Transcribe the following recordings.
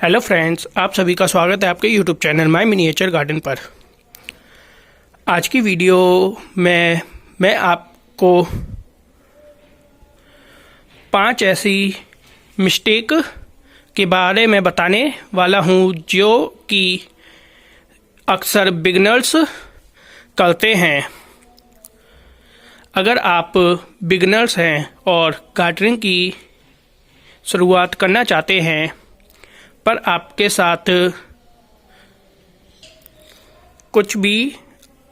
Hello friends, आप सभी का स्वागत है आपके YouTube channel my miniature garden पर। आज की वीडियो में मैं आपको 5 ऐसी मिस्टेक के बारे में बताने वाला हूं जो कि अक्सर बिगनर्स करते हैं। अगर आप बिगनर्स हैं और गार्डनिंग की शुरुआत करना चाहते हैं पर आपके साथ कुछ भी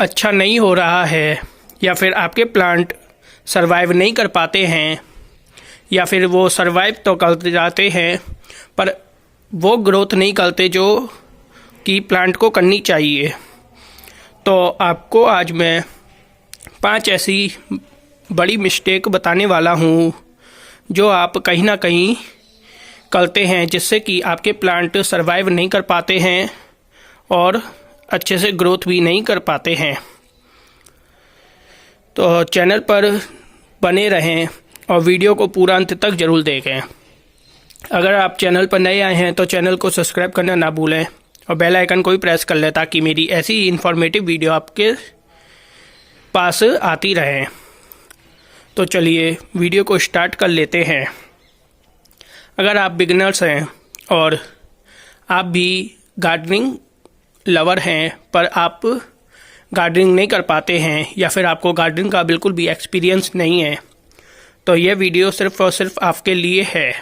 अच्छा नहीं हो रहा है या फिर आपके प्लांट सरवाइव नहीं कर पाते हैं या फिर वो सरवाइव तो करते जाते हैं पर वो ग्रोथ नहीं करते जो कि प्लांट को करनी चाहिए, तो आपको आज मैं 5 ऐसी बड़ी मिस्टेक बताने वाला हूँ जो आप कहीं ना कहीं करते हैं जिससे कि आपके प्लांट सरवाइव नहीं कर पाते हैं और अच्छे से ग्रोथ भी नहीं कर पाते हैं। तो चैनल पर बने रहें और वीडियो को पूरा अंत तक ज़रूर देखें। अगर आप चैनल पर नए आए हैं तो चैनल को सब्सक्राइब करना ना भूलें और बेल आइकन को भी प्रेस कर लें ताकि मेरी ऐसी इन्फॉर्मेटिव वीडियो आपके पास आती रहे। तो चलिए वीडियो को स्टार्ट कर लेते हैं। अगर आप बिगिनर्स हैं और आप भी गार्डनिंग लवर हैं पर आप गार्डनिंग नहीं कर पाते हैं या फिर आपको गार्डनिंग का बिल्कुल भी एक्सपीरियंस नहीं है तो यह वीडियो सिर्फ और सिर्फ आपके लिए है।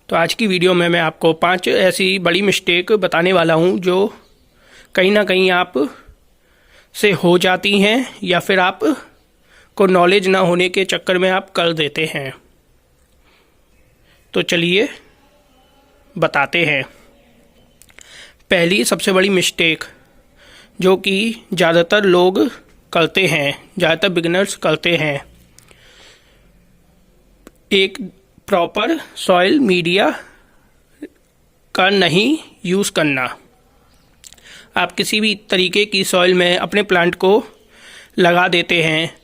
तो आज की वीडियो में मैं आपको 5 ऐसी बड़ी मिस्टेक बताने वाला हूं जो कहीं ना कहीं आप से हो जाती हैं या फिर आप को नॉलेज ना होने के चक्कर में आप कर देते हैं। तो चलिए बताते हैं। पहली सबसे बड़ी मिस्टेक जो कि ज़्यादातर लोग करते हैं, ज़्यादातर बिगिनर्स करते हैं, एक प्रॉपर सॉइल मीडिया का नहीं यूज़ करना। आप किसी भी तरीके की सॉइल में अपने प्लांट को लगा देते हैं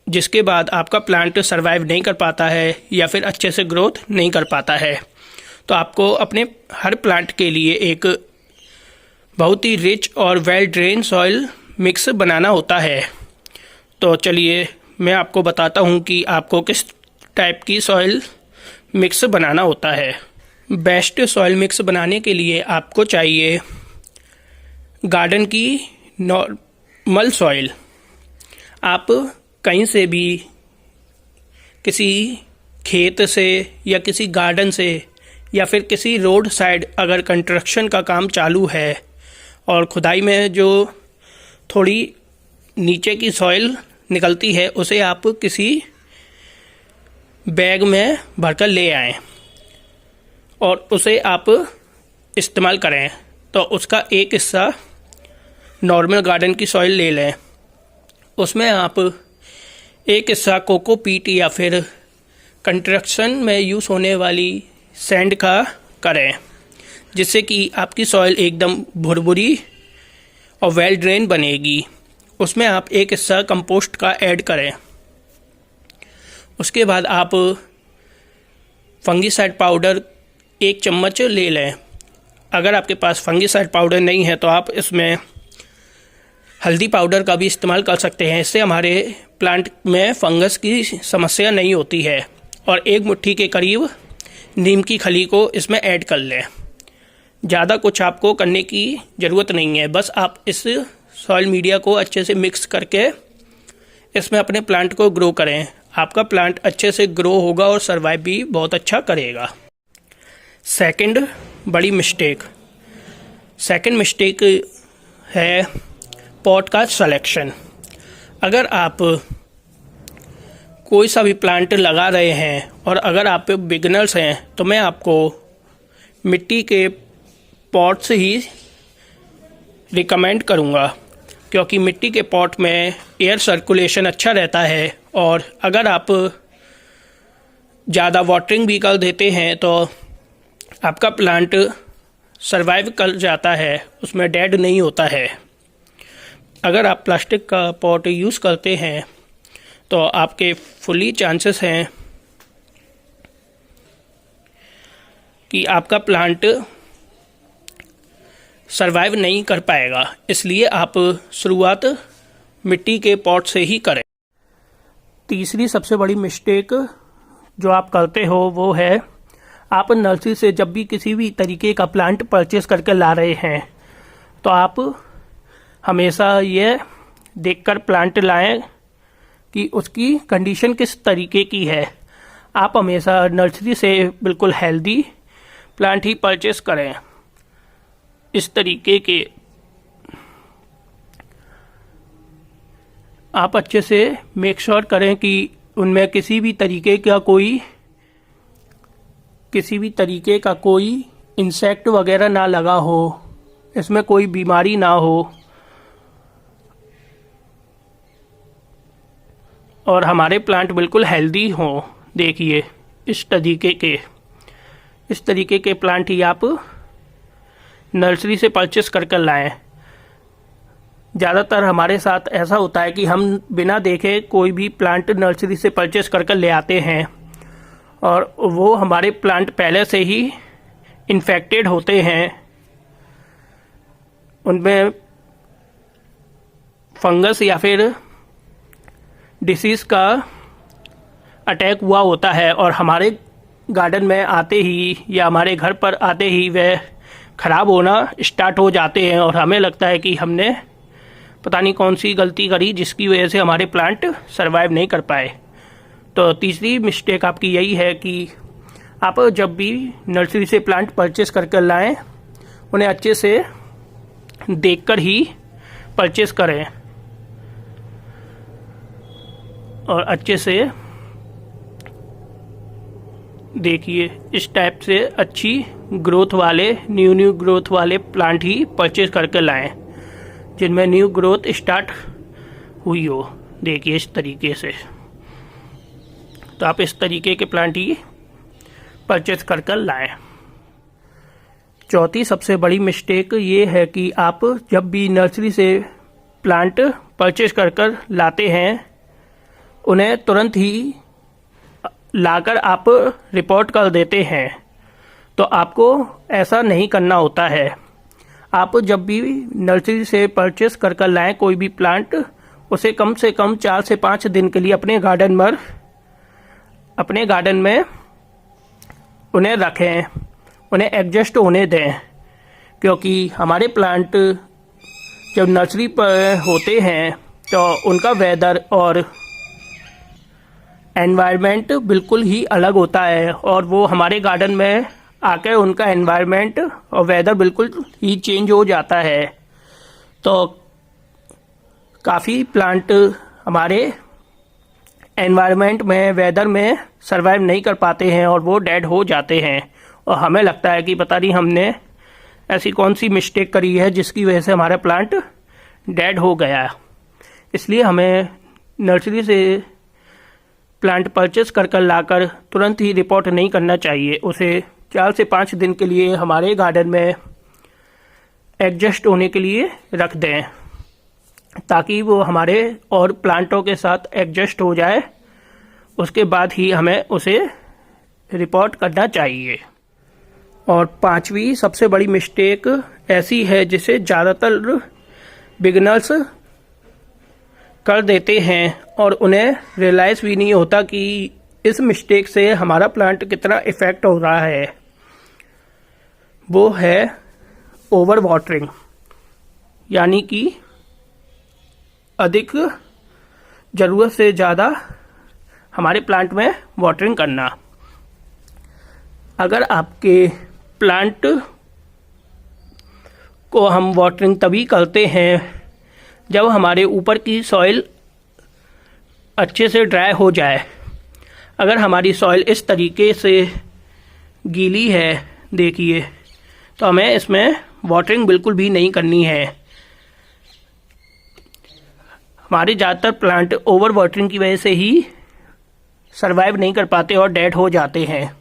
जिसके बाद आपका प्लांट सरवाइव नहीं कर पाता है या फिर अच्छे से ग्रोथ नहीं कर पाता है। तो आपको अपने हर प्लांट के लिए एक बहुत ही रिच और वेल ड्रेन सॉइल मिक्स बनाना होता है। तो चलिए मैं आपको बताता हूँ कि आपको किस टाइप की सॉइल मिक्स बनाना होता है। बेस्ट सॉइल मिक्स बनाने के लिए आपको चाहिए गार्डन की नॉर्मल सॉइल। आप कहीं से भी किसी खेत से या किसी गार्डन से या फिर किसी रोड साइड अगर कंस्ट्रक्शन का काम चालू है और खुदाई में जो थोड़ी नीचे की सॉइल निकलती है उसे आप किसी बैग में भरकर ले आएं और उसे आप इस्तेमाल करें। तो उसका एक हिस्सा नॉर्मल गार्डन की सॉइल ले लें, उसमें आप एक हिस्सा कोकोपीट या फिर कंस्ट्रक्शन में यूज़ होने वाली सैंड का करें जिससे कि आपकी सॉइल एकदम भुरभुरी और वेल ड्रेन बनेगी। उसमें आप एक हिस्सा कंपोस्ट का ऐड करें। उसके बाद आप फंगीसाइड पाउडर 1 चम्मच ले लें। अगर आपके पास फंगीसाइड पाउडर नहीं है तो आप इसमें हल्दी पाउडर का भी इस्तेमाल कर सकते हैं। इससे हमारे प्लांट में फंगस की समस्या नहीं होती है। और 1 मुट्ठी के करीब नीम की खली को इसमें ऐड कर लें। ज़्यादा कुछ आपको करने की ज़रूरत नहीं है, बस आप इस सॉइल मीडिया को अच्छे से मिक्स करके इसमें अपने प्लांट को ग्रो करें। आपका प्लांट अच्छे से ग्रो होगा और सर्वाइव भी बहुत अच्छा करेगा। सेकंड बड़ी मिस्टेक है पॉट का सिलेक्शन। अगर आप कोई सा भी प्लांट लगा रहे हैं और अगर आप बिगिनर्स हैं तो मैं आपको मिट्टी के पॉट्स ही रिकमेंड करूंगा क्योंकि मिट्टी के पॉट में एयर सर्कुलेशन अच्छा रहता है और अगर आप ज़्यादा वाटरिंग भी कर देते हैं तो आपका प्लांट सरवाइव कर जाता है, उसमें डेड नहीं होता है। अगर आप प्लास्टिक का पॉट यूज़ करते हैं तो आपके फुली चांसेस हैं कि आपका प्लांट सरवाइव नहीं कर पाएगा। इसलिए आप शुरुआत मिट्टी के पॉट से ही करें। तीसरी सबसे बड़ी मिस्टेक जो आप करते हो वो है, आप नर्सरी से जब भी किसी भी तरीके का प्लांट परचेस करके ला रहे हैं तो आप हमेशा ये देखकर प्लांट लाएं कि उसकी कंडीशन किस तरीके की है। आप हमेशा नर्सरी से बिल्कुल हेल्दी प्लांट ही परचेस करें। इस तरीके के आप अच्छे से मेक श्योर करें कि उनमें किसी भी तरीके का कोई इंसेक्ट वगैरह ना लगा हो, इसमें कोई बीमारी ना हो और हमारे प्लांट बिल्कुल हेल्दी हो। देखिए इस तरीके के प्लांट ही आप नर्सरी से परचेस करके लाएं। ज़्यादातर हमारे साथ ऐसा होता है कि हम बिना देखे कोई भी प्लांट नर्सरी से परचेस करके ले आते हैं और वो हमारे प्लांट पहले से ही इन्फेक्टेड होते हैं, उनमें फंगस या फिर डिसीज़ का अटैक हुआ होता है और हमारे गार्डन में आते ही या हमारे घर पर आते ही वह ख़राब होना स्टार्ट हो जाते हैं और हमें लगता है कि हमने पता नहीं कौन सी गलती करी जिसकी वजह से हमारे प्लांट सरवाइव नहीं कर पाए। तो तीसरी मिस्टेक आपकी यही है कि आप जब भी नर्सरी से प्लांट परचेस करके लाएं उन्हें अच्छे से देखकर ही परचेस करें और अच्छे से देखिए इस टाइप से अच्छी ग्रोथ वाले न्यू ग्रोथ वाले प्लांट ही परचेस करके लाएं जिनमें न्यू ग्रोथ स्टार्ट हुई हो। देखिए इस तरीके से, तो आप इस तरीके के प्लांट ही परचेस कर लाएं। चौथी सबसे बड़ी मिस्टेक ये है कि आप जब भी नर्सरी से प्लांट परचेस कर लाते हैं उन्हें तुरंत ही लाकर आप रिपोर्ट कर देते हैं। तो आपको ऐसा नहीं करना होता है। आप जब भी नर्सरी से परचेस कर लाएं कोई भी प्लांट, उसे कम से कम 4 से 5 दिन के लिए अपने गार्डन में उन्हें रखें, उन्हें एडजस्ट होने दें, क्योंकि हमारे प्लांट जब नर्सरी पर होते हैं तो उनका वेदर और एनवायरनमेंट बिल्कुल ही अलग होता है और वो हमारे गार्डन में आकर उनका एनवायरनमेंट और वेदर बिल्कुल ही चेंज हो जाता है। तो काफ़ी प्लांट हमारे एनवायरनमेंट में वेदर में सरवाइव नहीं कर पाते हैं और वो डेड हो जाते हैं और हमें लगता है कि पता नहीं हमने ऐसी कौन सी मिस्टेक करी है जिसकी वजह से हमारा प्लांट डेड हो गया। इसलिए हमें नर्सरी से प्लांट परचेस कर लाकर तुरंत ही रिपोर्ट नहीं करना चाहिए। उसे 4 से 5 दिन के लिए हमारे गार्डन में एडजस्ट होने के लिए रख दें ताकि वो हमारे और प्लांटों के साथ एडजस्ट हो जाए। उसके बाद ही हमें उसे रिपोर्ट करना चाहिए। और 5वीं सबसे बड़ी मिस्टेक ऐसी है जिसे ज़्यादातर बिगिनर्स कर देते हैं और उन्हें रियलाइज़ भी नहीं होता कि इस मिस्टेक से हमारा प्लांट कितना इफ़ेक्ट हो रहा है। वो है ओवर वाटरिंग, यानी कि अधिक ज़रूरत से ज़्यादा हमारे प्लांट में वाटरिंग करना। अगर आपके प्लांट को हम वाटरिंग तभी करते हैं जब हमारे ऊपर की सॉइल अच्छे से ड्राई हो जाए। अगर हमारी सॉइल इस तरीके से गीली है, देखिए, तो हमें इसमें वाटरिंग बिल्कुल भी नहीं करनी है। हमारे ज़्यादातर प्लांट ओवर वाटरिंग की वजह से ही सरवाइव नहीं कर पाते और डेड हो जाते हैं।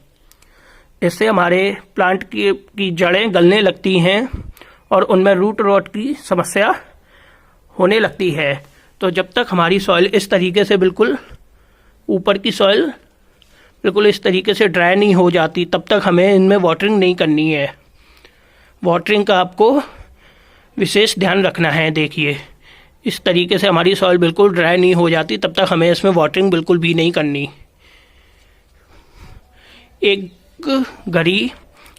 इससे हमारे प्लांट की जड़ें गलने लगती हैं और उनमें रूट रॉट की समस्या होने लगती है। तो जब तक हमारी सॉइल इस तरीके से बिल्कुल ऊपर की सॉइल बिल्कुल इस तरीके से ड्राई नहीं हो जाती तब तक हमें इनमें वाटरिंग नहीं करनी है। वाटरिंग का आपको विशेष ध्यान रखना है। देखिए इस तरीके से हमारी सॉइल बिल्कुल ड्राई नहीं हो जाती तब तक हमें इसमें वाटरिंग बिल्कुल भी नहीं करनी। एक घड़ी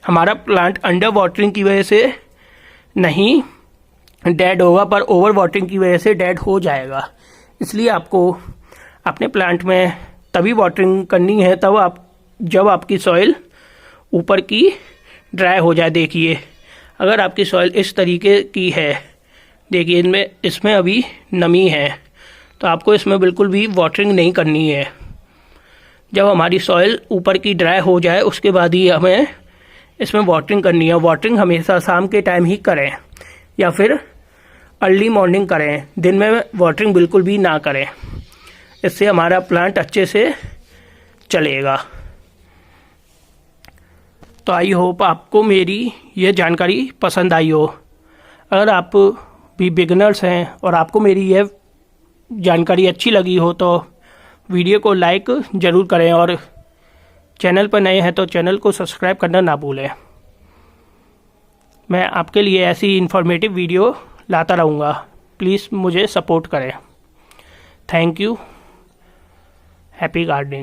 हमारा प्लांट अंडर वाटरिंग की वजह से नहीं डेड होगा, पर ओवर वाटरिंग की वजह से डेड हो जाएगा। इसलिए आपको अपने प्लांट में तभी वाटरिंग करनी है जब आपकी सॉइल ऊपर की ड्राई हो जाए। देखिए अगर आपकी सॉइल इस तरीके की है, देखिए इसमें अभी नमी है, तो आपको इसमें बिल्कुल भी वाटरिंग नहीं करनी है। जब हमारी सॉइल ऊपर की ड्राई हो जाए उसके बाद ही हमें इसमें वाटरिंग करनी है। वाटरिंग हमेशा शाम के टाइम ही करें या फिर अर्ली मॉर्निंग करें, दिन में वाटरिंग बिल्कुल भी ना करें। इससे हमारा प्लांट अच्छे से चलेगा। तो आई होप आपको मेरी ये जानकारी पसंद आई हो। अगर आप भी बिगिनर्स हैं और आपको मेरी ये जानकारी अच्छी लगी हो तो वीडियो को लाइक ज़रूर करें और चैनल पर नए हैं तो चैनल को सब्सक्राइब करना ना भूलें। मैं आपके लिए ऐसी इन्फॉर्मेटिव वीडियो लाता रहूँगा। प्लीज़ मुझे सपोर्ट करें। Thank you. Happy gardening.